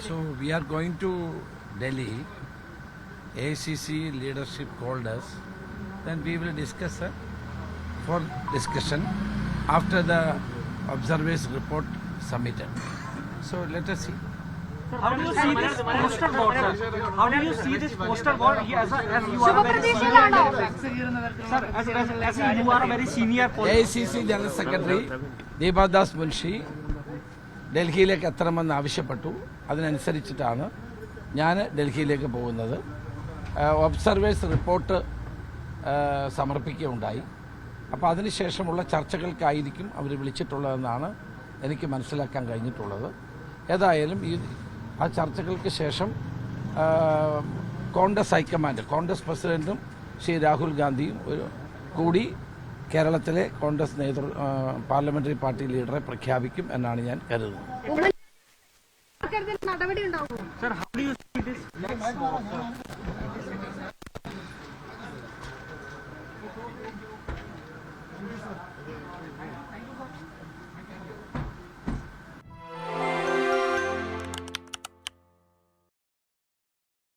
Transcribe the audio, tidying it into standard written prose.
So we are going to Delhi. ACC leadership called us. Then we will discuss for discussion after the observers report submitted. So let us see. How do you see this poster board, sir? How do you see this poster board as you are a very senior, sir, as you are a very senior politician? ACC General Secretary Deepadas Munshi ഡൽഹിയിലേക്ക് എത്തണമെന്ന് ആവശ്യപ്പെട്ടു. അതിനനുസരിച്ചിട്ടാണ് ഞാൻ ഡൽഹിയിലേക്ക് പോകുന്നത്. Observers report സമർപ്പിക്കുകയുണ്ടായി. അപ്പോൾ അതിനുശേഷമുള്ള ചർച്ചകൾക്കായിരിക്കും അവർ വിളിച്ചിട്ടുള്ളതെന്നാണ് എനിക്ക് മനസ്സിലാക്കാൻ കഴിഞ്ഞിട്ടുള്ളത്. ഏതായാലും ആ ചർച്ചകൾക്ക് ശേഷം കോൺഗ്രസ് ഹൈക്കമാൻഡ്, കോൺഗ്രസ് പ്രസിഡന്റും ശ്രീ രാഹുൽ ഗാന്ധിയും കൂടി കേരളത്തിലെ കോൺഗ്രസ് പാർലമെന്ററി പാർട്ടി ലീഡറെ പ്രഖ്യാപിക്കും എന്നാണ് ഞാൻ കരുതുന്നത്. Sir, how do you see this?